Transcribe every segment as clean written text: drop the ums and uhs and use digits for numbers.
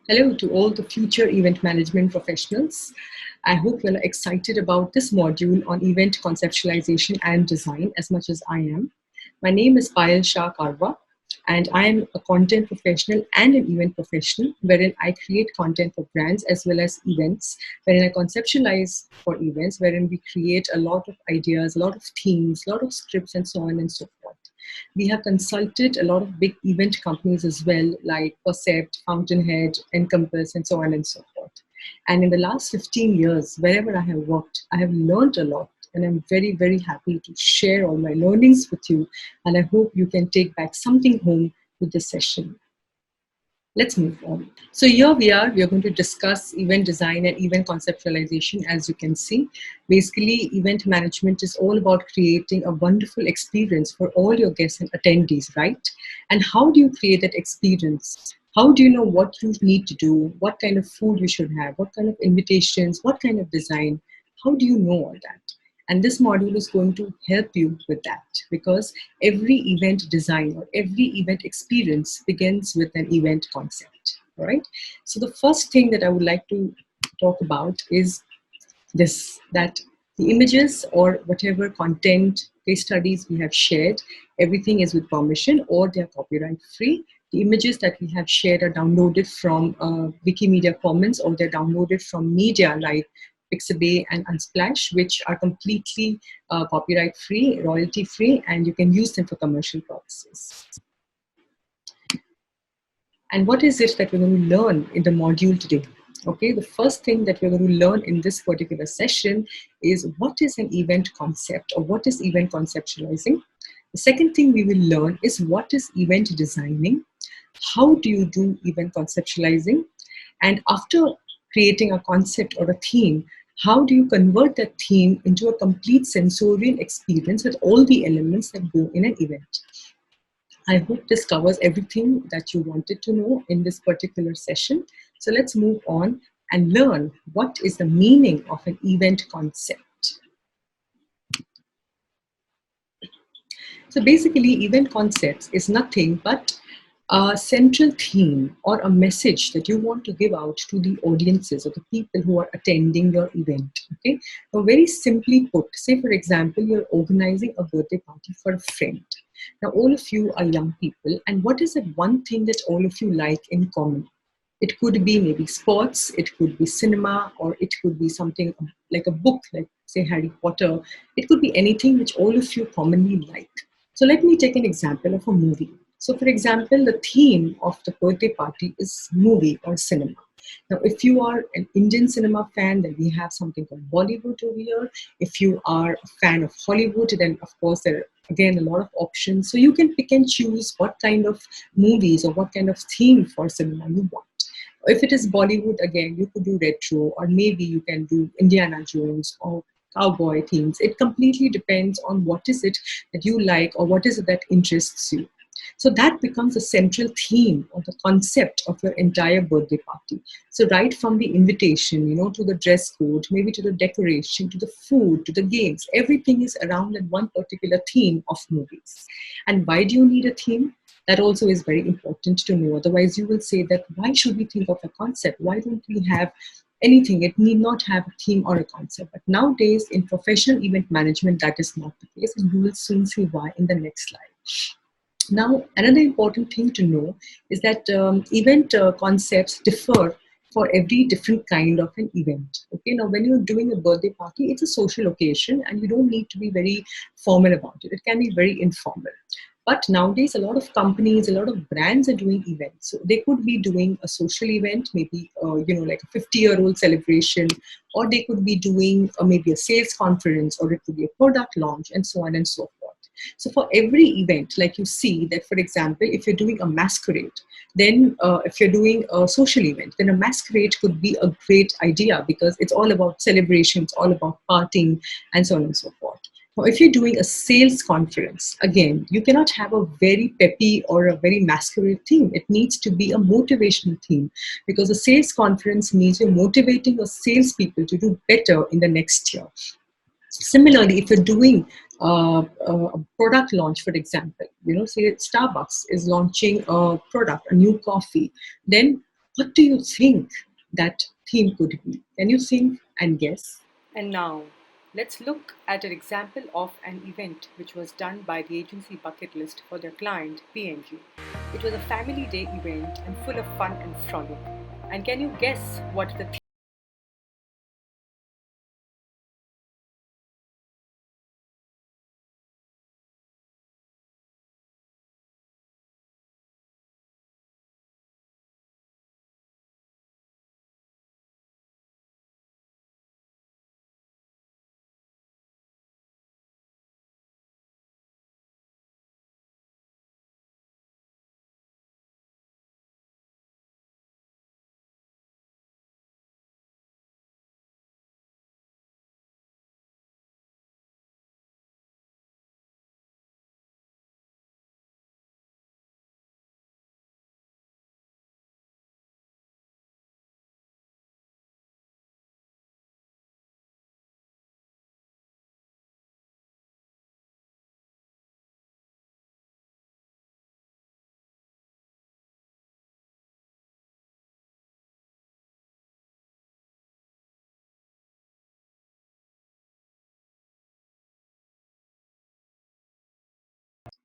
Hello to all the future event management professionals. I hope you're excited about this module on event conceptualization and design as much as I am. My name is Payal Shah Karwa, and I am a content professional and an event professional, wherein I create content for brands as well as events, wherein I conceptualize for events, wherein we create a lot of ideas, a lot of themes, a lot of scripts, and so on and so forth. We have consulted a lot of big event companies as well, like Percept, Fountainhead, Encompass, and so on and so forth. And in the last 15 years, wherever I have worked, I have learned a lot. And I'm very, very happy to share all my learnings with you. And I hope you can take back something home with this session. Let's move on. So here we are going to discuss event design and event conceptualization. As you can see, basically event management is all about creating a wonderful experience for all your guests and attendees, right? And how do you create that experience? How do you know what you need to do? What kind of food you should have? What kind of invitations? What kind of design? How do you know all that? And this module is going to help you with that, because every event design or every event experience begins with an event concept, all right? So the first thing that I would like to talk about is this, that the images or whatever content, case studies we have shared, everything is with permission or they're copyright free. The images that we have shared are downloaded from Wikimedia Commons, or they're downloaded from media like Pixabay and Unsplash, which are completely copyright free, royalty free, and you can use them for commercial purposes. And what is it that we're going to learn in the module today? Okay, the first thing that we're going to learn in this particular session is what is an event concept, or what is event conceptualizing. The second thing we will learn is what is event designing, how do you do event conceptualizing, and after creating a concept or a theme, how do you convert that theme into a complete sensorial experience with all the elements that go in an event. I hope this covers everything that you wanted to know in this particular session. So let's move on and learn what is the meaning of an event concept. So basically, event concepts is nothing but a central theme or a message that you want to give out to the audiences or the people who are attending your event. Okay, now very simply put, say for example, you're organizing a birthday party for a friend. Now all of you are young people, and what is that one thing that all of you like in common? It could be maybe sports, it could be cinema, or it could be something like a book, like say Harry Potter. It could be anything which all of you commonly like. So let me take an example of a movie. So for example, the theme of the birthday party is movie or cinema. Now, if you are an Indian cinema fan, then we have something called Bollywood over here. If you are a fan of Hollywood, then of course there are again a lot of options. So you can pick and choose what kind of movies or what kind of theme for cinema you want. If it is Bollywood, again, you could do retro, or maybe you can do Indiana Jones or cowboy themes. It completely depends on what is it that you like or what is it that interests you. So that becomes a central theme or the concept of your entire birthday party. So right from the invitation, to the dress code, maybe to the decoration, to the food, to the games, everything is around that one particular theme of movies. And why do you need a theme? That also is very important to know. Otherwise, you will say that why should we think of a concept? Why don't we have anything? It need not have a theme or a concept. But nowadays, in professional event management, that is not the case. And you will soon see why in the next slide. Now, another important thing to know is that event concepts differ for every different kind of an event. Okay, now when you're doing a birthday party, it's a social occasion and you don't need to be very formal about it. It can be very informal. But nowadays, a lot of companies, a lot of brands are doing events. So they could be doing a social event, maybe, like a 50-year-old celebration, or they could be doing maybe a sales conference, or it could be a product launch, and so on and so forth. So for every event, like you see that, for example, if you're doing a masquerade, then if you're doing a social event, then a masquerade could be a great idea because it's all about celebrations, all about partying, and so on and so forth. Now, if you're doing a sales conference, again, you cannot have a very peppy or a very masquerade theme. It needs to be a motivational theme, because a sales conference means you're motivating your salespeople to do better in the next year. Similarly, if you're doing a product launch, for example, say Starbucks is launching a product, a new coffee, then What do you think that theme could be? Can you think and guess? And now, let's look at an example of an event which was done by the agency Bucket List for their client PNG. It was a family day event and full of fun and frolic. And can you guess what the theme?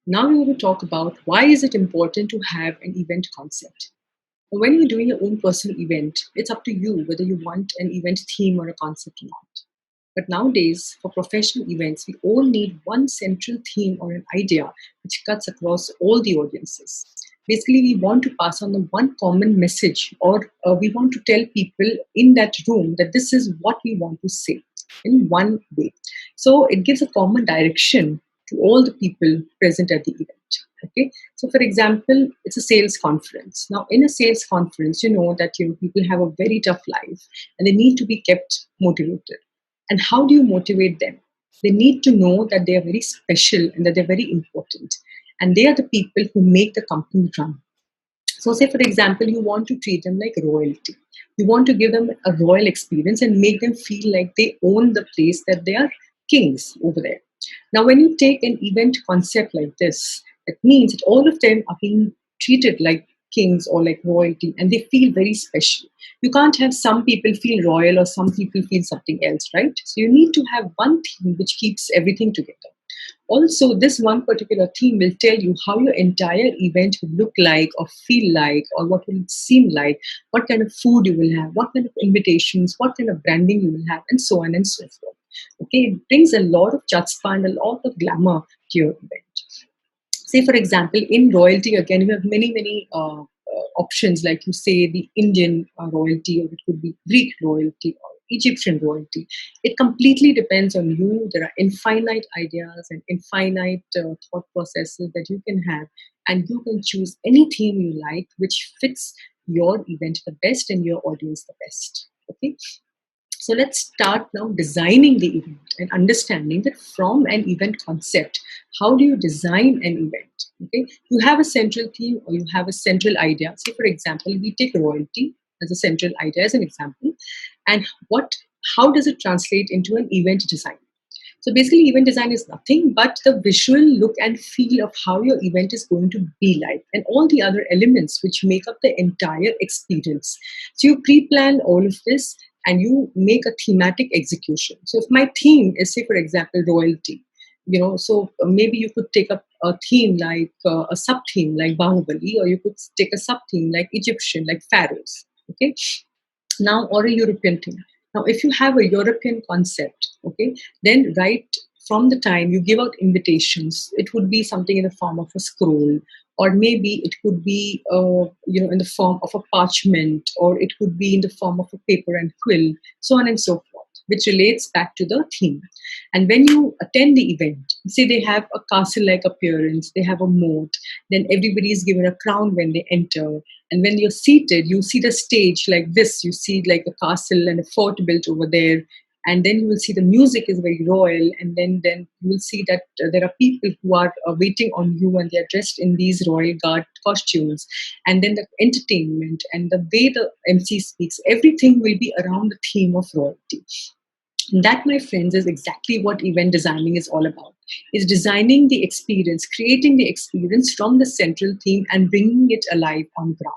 Now we will talk about why is it important to have an event concept. When you're doing your own personal event, it's up to you whether you want an event theme or a concept or not. But nowadays, for professional events, we all need one central theme or an idea which cuts across all the audiences. Basically, we want to pass on the one common message, or we want to tell people in that room that this is what we want to say in one way. So it gives a common direction to all the people present at the event. Okay, so for example, it's a sales conference. Now, in a sales conference, you know that people have a very tough life and they need to be kept motivated. And how do you motivate them? They need to know that they are very special and that they're very important. And they are the people who make the company run. So, say for example, you want to treat them like royalty. You want to give them a royal experience and make them feel like they own the place, that they are kings over there. Now, when you take an event concept like this, it means that all of them are being treated like kings or like royalty and they feel very special. You can't have some people feel royal or some people feel something else, right? So, you need to have one theme which keeps everything together. Also, this one particular theme will tell you how your entire event will look like or feel like, or what will it seem like, what kind of food you will have, what kind of invitations, what kind of branding you will have, and so on and so forth. Okay, it brings a lot of chutzpah and a lot of glamour to your event. Say, for example, in royalty, again, you have many options, like you say the Indian royalty, or it could be Greek royalty or Egyptian royalty. It completely depends on you. There are infinite ideas and infinite thought processes that you can have, and you can choose any theme you like which fits your event the best and your audience the best. Okay, so let's start now designing the event and understanding that from an event concept, how do you design an event? Okay, you have a central theme or you have a central idea. Say, for example, we take royalty as a central idea as an example, and how does it translate into an event design? So basically, event design is nothing but the visual look and feel of how your event is going to be like, and all the other elements which make up the entire experience. So you pre-plan all of this and you make a thematic execution. So if my theme is, say, for example, royalty, so maybe you could take up a theme like a sub theme like Bahubali, or you could take a sub theme like Egyptian, like pharaohs. Okay, now, or a European thing. Now, if you have a European concept, okay, then right from the time you give out invitations, it would be something in the form of a scroll, or maybe it could be, in the form of a parchment, or it could be in the form of a paper and quill, so on and so forth, which relates back to the theme. And when you attend the event, say they have a castle-like appearance, they have a moat, then everybody is given a crown when they enter, and when you're seated, you see the stage like this. You see like a castle and a fort built over there. And then you will see the music is very royal. And then you will see that there are people who are waiting on you and they're dressed in these royal guard costumes. And then the entertainment and the way the MC speaks, everything will be around the theme of royalty. And that, my friends, is exactly what event designing is all about. Is designing the experience, creating the experience from the central theme and bringing it alive on ground.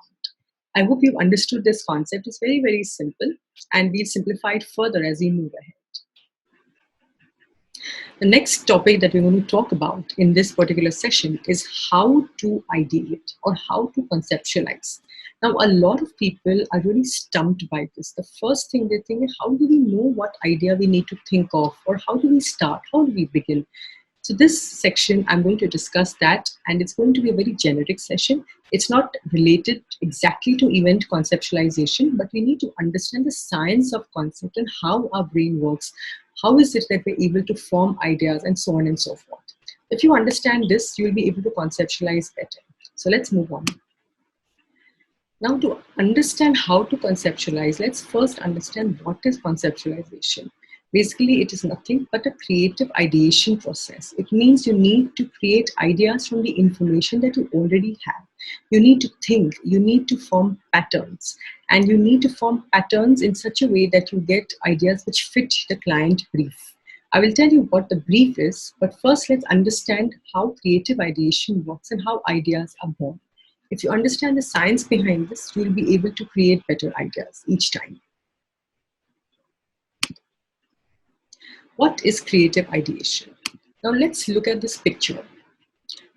I hope you've understood this concept. It's very, very simple, and we'll simplify it further as we move ahead. The next topic that we're going to talk about in this particular session is how to ideate or how to conceptualize. Now, a lot of people are really stumped by this. The first thing they think is, how do we know what idea we need to think of, or how do we start? How do we begin? So this section, I'm going to discuss that, and it's going to be a very generic session. It's not related exactly to event conceptualization, but we need to understand the science of concept and how our brain works. How is it that we're able to form ideas, and so on and so forth. If you understand this, you'll be able to conceptualize better. So let's move on. Now, to understand how to conceptualize, let's first understand what is conceptualization. Basically, it is nothing but a creative ideation process. It means you need to create ideas from the information that you already have. You need to think, you need to form patterns, and you need to form patterns in such a way that you get ideas which fit the client brief. I will tell you what the brief is, but first let's understand how creative ideation works and how ideas are born. If you understand the science behind this, you will be able to create better ideas each time. What is creative ideation? Now let's look at this picture.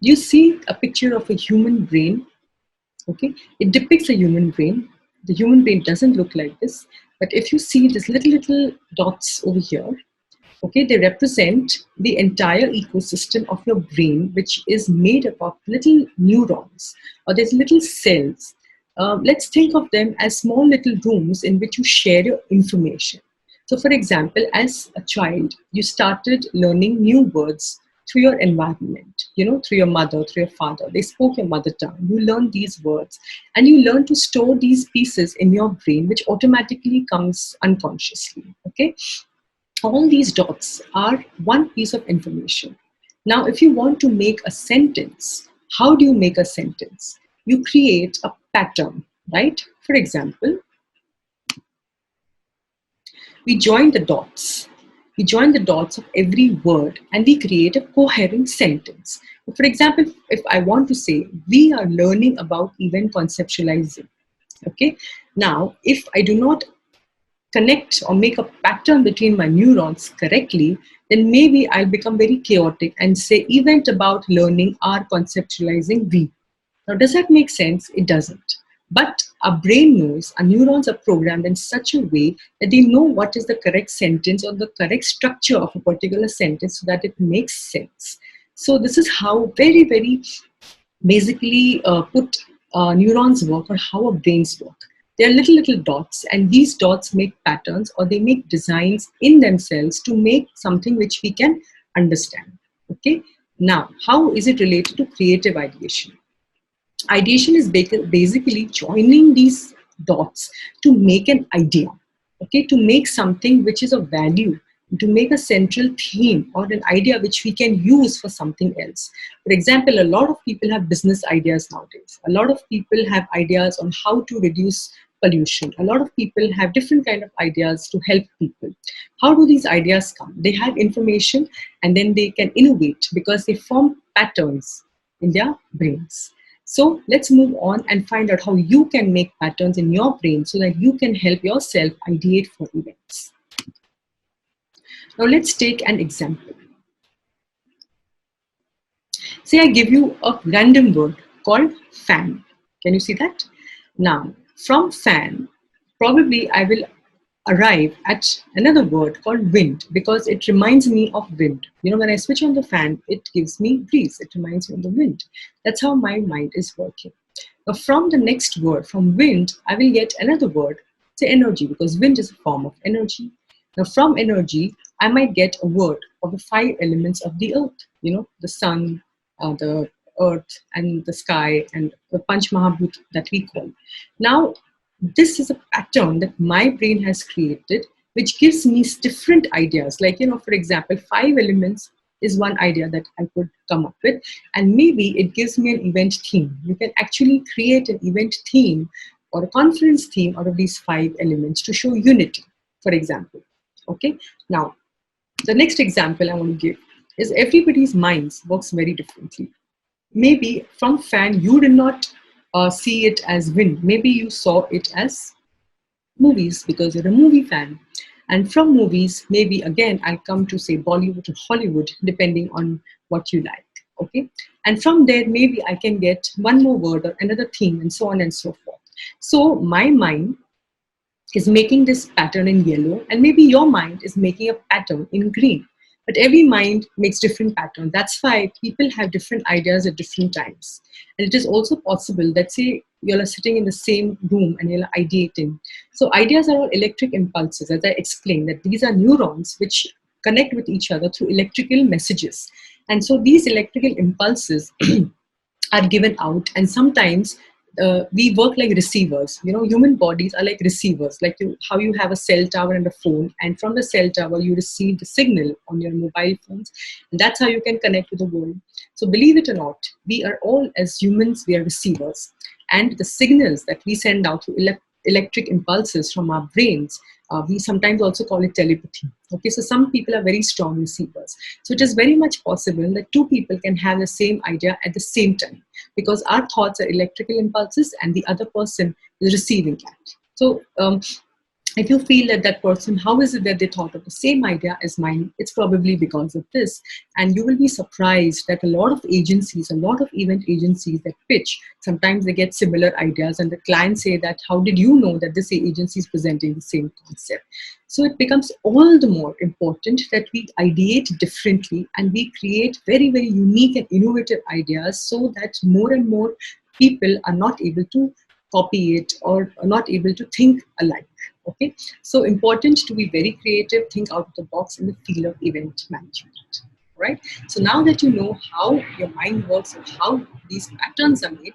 You see a picture of a human brain. Okay, it depicts a human brain. The human brain doesn't look like this, but if you see these little dots over here, okay, they represent the entire ecosystem of your brain, which is made up of little neurons, or there's little cells. Let's think of them as small little rooms in which you share your information. So for example, as a child, you started learning new words through your environment, through your mother, through your father. They spoke your mother tongue. You learn these words, and you learn to store these pieces in your brain, which automatically comes unconsciously, okay? All these dots are one piece of information. Now, if you want to make a sentence, how do you make a sentence? You create a pattern, right? For example, we join the dots. We join the dots of every word and we create a coherent sentence. For example, if I want to say, we are learning about event conceptualizing. Okay. Now, if I do not connect or make a pattern between my neurons correctly, then maybe I'll become very chaotic and say event about learning are conceptualizing we. Now, does that make sense? It doesn't. But our brain knows, our neurons are programmed in such a way that they know what is the correct sentence or the correct structure of a particular sentence so that it makes sense. So this is how very, very basically put neurons work, or how our brains work. They are little dots, and these dots make patterns, or they make designs in themselves to make something which we can understand. Okay. Now, how is it related to creative ideation? Ideation is basically joining these dots to make an idea, okay, to make something which is of value, to make a central theme or an idea which we can use for something else. For example, a lot of people have business ideas nowadays. A lot of people have ideas on how to reduce pollution. A lot of people have different kind of ideas to help people. How do these ideas come? They have information, and then they can innovate because they form patterns in their brains. So let's move on and find out how you can make patterns in your brain so that you can help yourself ideate for events. Now let's take an example. Say I give you a random word called fan. Can you see that? Now, from fan, probably I will arrive at another word called wind, because it reminds me of wind. When I switch on the fan, it gives me breeze. It reminds me of the wind. That's how my mind is working. Now, from the next word, from wind, I will get another word, say energy, because wind is a form of energy. Now, from energy, I might get a word of the 5 elements of the earth, the sun, the earth, and the sky, and the Panch Mahabhut that we call. Now, this is a pattern that my brain has created, which gives me different ideas. Like, for example, 5 elements is one idea that I could come up with, and maybe it gives me an event theme. You can actually create an event theme or a conference theme out of these 5 elements to show unity, for example. Okay. Now, the next example I want to give is everybody's minds works very differently. Maybe from fan, you did not see it as wind. Maybe you saw it as movies because you're a movie fan. And from movies, maybe again, I'll come to say Bollywood or Hollywood, depending on what you like. Okay. And from there, maybe I can get one more word or another theme and so on and so forth. So my mind is making this pattern in yellow, and maybe your mind is making a pattern in green. But every mind makes different patterns. That's why people have different ideas at different times. And it is also possible that, say, you're sitting in the same room and you're ideating. So ideas are all electric impulses, as I explained, that these are neurons which connect with each other through electrical messages. And so these electrical impulses are given out, and sometimes we work like receivers. Human bodies are like receivers, like how you have a cell tower and a phone, and from the cell tower you receive the signal on your mobile phones, and that's how you can connect with the world. So believe it or not, we are all, as humans, we are receivers, and the signals that we send out through electric impulses from our brains, we sometimes also call it telepathy. Okay, so some people are very strong receivers. So it is very much possible that two people can have the same idea at the same time, because our thoughts are electrical impulses and the other person is receiving that. So if you feel that that person, how is it that they thought of the same idea as mine? It's probably because of this. And you will be surprised that a lot of agencies, a lot of event agencies that pitch, sometimes they get similar ideas and the clients say that, how did you know that this agency is presenting the same concept? So it becomes all the more important that we ideate differently and we create very, very unique and innovative ideas, so that more and more people are not able to copy it or are not able to think alike. Okay, so important to be very creative, think out of the box in the field of event management. Right. So now that you know how your mind works and how these patterns are made,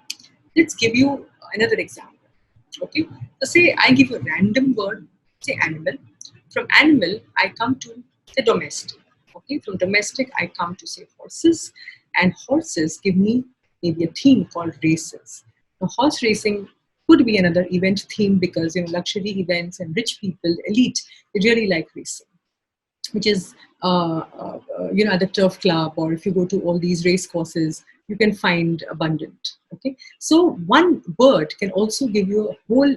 let's give you another example. Okay, so say I give you a random word, say animal. From animal, I come to the domestic. Okay, from domestic, I come to say horses, and horses give me maybe a theme called races. Now, horse racing could be another event theme because luxury events and rich people, elite, they really like racing, which is at the turf club, or if you go to all these race courses, you can find abundant. Okay, so one word can also give you a whole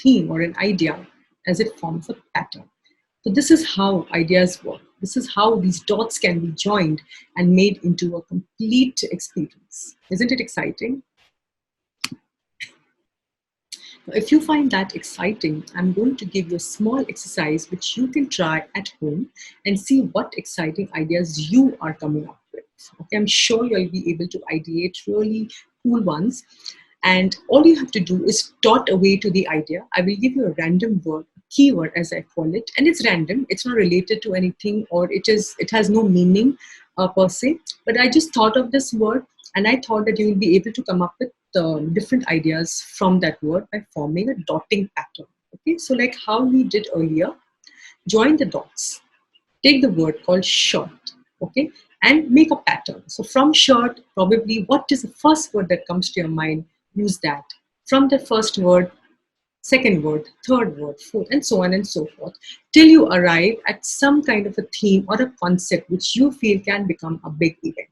theme or an idea as it forms a pattern. So this is how ideas work. This is how these dots can be joined and made into a complete experience. Isn't it exciting? If you find that exciting, I'm going to give you a small exercise which you can try at home and see what exciting ideas you are coming up with. Okay, I'm sure you'll be able to ideate really cool ones. And all you have to do is dot away to the idea. I will give you a random word, keyword as I call it, and it's random. It's not related to anything, or it has no meaning per se. But I just thought of this word, and I thought that you will be able to come up with different ideas from that word by forming a dotting pattern. Okay, so like how we did earlier, join the dots. Take the word called shirt, okay, and make a pattern. So from shirt, probably what is the first word that comes to your mind? Use that. From the first word, second word, third word, fourth, and so on and so forth, till you arrive at some kind of a theme or a concept which you feel can become a big event.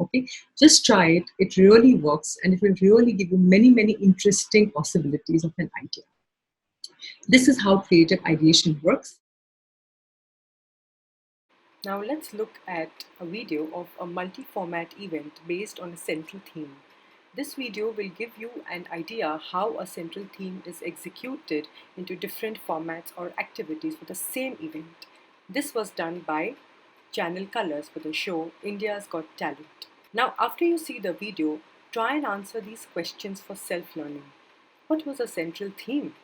Okay, just try it. It really works, and it will really give you many, many interesting possibilities of an idea. This is how creative ideation works. Now let's look at a video of a multi-format event based on a central theme. This video will give you an idea how a central theme is executed into different formats or activities for the same event. This was done by Channel Colors for the show India's Got Talent. Now, after you see the video, try and answer these questions for self-learning. What was a central theme?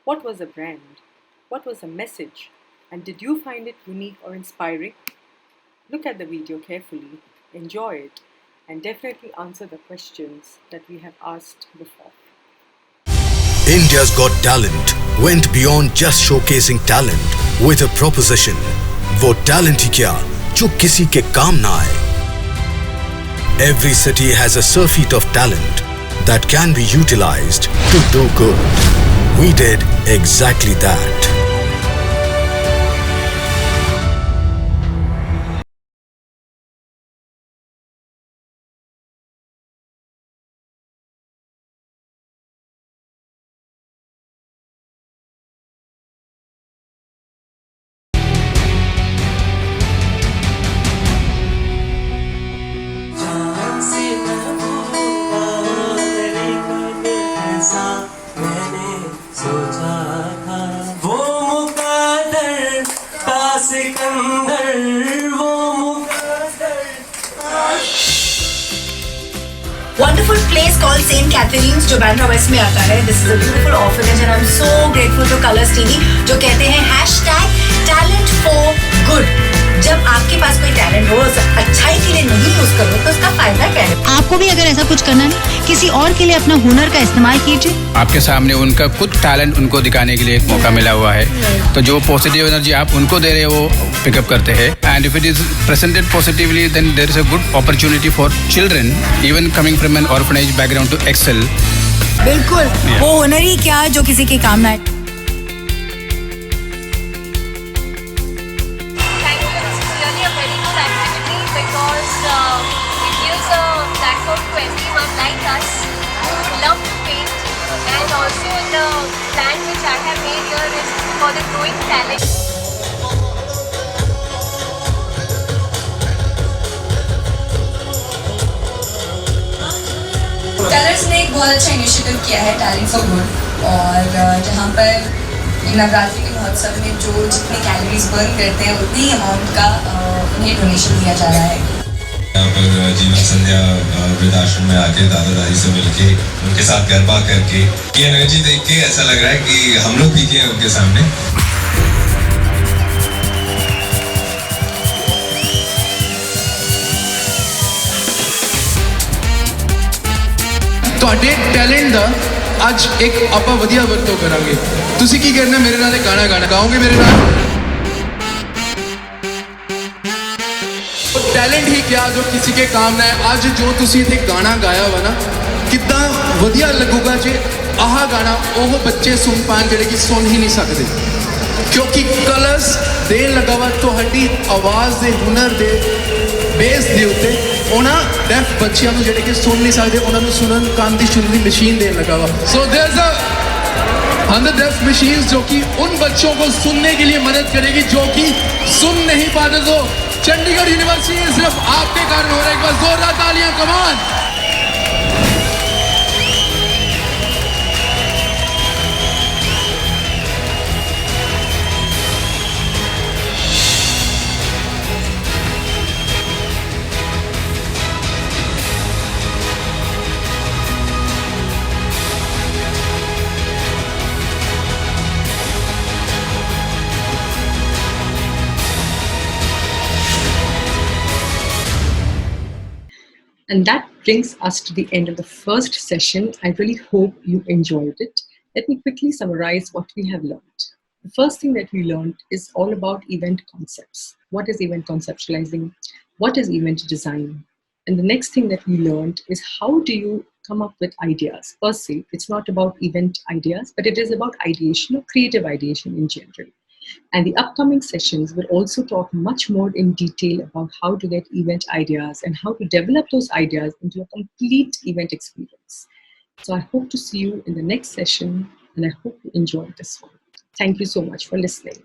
What was a brand? What was a message? And did you find it unique or inspiring? Look at the video carefully, enjoy it, and definitely answer the questions that we have asked before. India's Got Talent went beyond just showcasing talent with a proposition. वो talent ही क्या जो किसी के काम ना आए. Every city has a surfeit of talent that can be utilized to do good. We did exactly that. beautiful place called St. Catherine's जो Bandra waste में आता है. This is a beautiful orphanage and I'm so grateful to Colors TV जो कहते हैं #talent for good. जब आपके पास कोई टैलेंट हो, अच्छाई के लिए नहीं यूज करो तो उसका फायदा क्या है? आपको भी अगर ऐसा कुछ करना है, किसी और के लिए अपना हुनर का इस्तेमाल कीजिए. आपके सामने उनका खुद टैलेंट उनको दिखाने के लिए एक मौका मिला हुआ है, तो जो पॉजिटिव एनर्जी आप उनको दे रहे हो वो पिकअप करते हैं. And if it is presented positively then there is a good opportunity for children even coming from an orphanage background to excel. बिल्कुल, वो हुनर ही क्या जो किसी के काम ना आए. कलर्स ने एक बहुत अच्छा इनिशिएटिव किया है टैलेंट फॉर गुड, और जहाँ पर नवरात्रि के महोत्सव में जो जितनी कैलोरीज बर्न करते हैं उतनी अमाउंट का उन्हें डोनेशन दिया जा रहा है. यहाँ पर जीवन संध्या वृद्धाश्रम में आके दादा दादी से मिलके उनके साथ गरबा करके ये एनर्जी देख के ऐसा लग रहा है कि हम लोग भी हैं उनके सामने. ਤੁਹਾਡੇ ਟੈਲੈਂਟ ਦਾ ਅੱਜ ਇੱਕ ਆਪਾਂ ਵਧੀਆ ਵਰਤੋਂ ਕਰਾਂਗੇ. ਤੁਸੀਂ ਕੀ ਕਰਨਾ, ਮੇਰੇ ਨਾਲ ਇੱਕ ਗਾਣਾ ਗਾਓਗੇ ਮੇਰੇ ਨਾਲ. ਟੈਲੈਂਟ ਹੀ ਕਿਆ ਜੋ ਕਿਸੇ ਕੇ ਕੰਮ ਨਾ ਹੈ. ਅੱਜ ਜੋ ਤੁਸੀਂ ਇੱਥੇ ਗਾਣਾ ਗਾਇਆ ਵਾ ਨਾ, ਕਿੱਦਾਂ ਵਧੀਆ ਲੱਗੂਗਾ ਜੇ ਆਹ ਗਾਣਾ ਉਹ ਬੱਚੇ ਸੁਣ ਪਾਣ ਜਿਹੜੇ ਕਿ ਸੁਣ ਹੀ ਨਹੀਂ ਸਕਦੇ, ਕਿਉਂਕਿ ਕਲਰਸ ਦੇਣ ਲੱਗਾ ਵਾ ਤੁਹਾਡੀ ਆਵਾਜ਼ ਦੇ ਹੁਨਰ ਦੇ ਬੇਸ ਦੇ ਉੱਤੇ ਉਹਨਾਂ ਡੈਫ ਬੱਚਿਆਂ ਨੂੰ ਜਿਹੜੇ ਕਿ ਸੁਣ ਨਹੀਂ ਸਕਦੇ ਉਹਨਾਂ ਨੂੰ ਸੁਣਨ ਕੰਨ ਦੀ ਸੁਣਨ ਦੀ मशीन देने लगा हुआ. So there is a 100 deaf machines जो कि उन बच्चों को सुनने के लिए मदद करेगी जो कि सुन नहीं पाते. तो चंडीगढ़ यूनिवर्सिटी सिर्फ आपके कारण हो रहा है. एक बार जोरदार तालियां, कमान. And that brings us to the end of the first session. I really hope you enjoyed it. Let me quickly summarize what we have learned. The first thing that we learned is all about event concepts. What is event conceptualizing? What is event design? And the next thing that we learned is how do you come up with ideas? Per se, it's not about event ideas, but it is about ideation or creative ideation in general. And the upcoming sessions will also talk much more in detail about how to get event ideas and how to develop those ideas into a complete event experience. So I hope to see you in the next session, and I hope you enjoyed this one. Thank you so much for listening.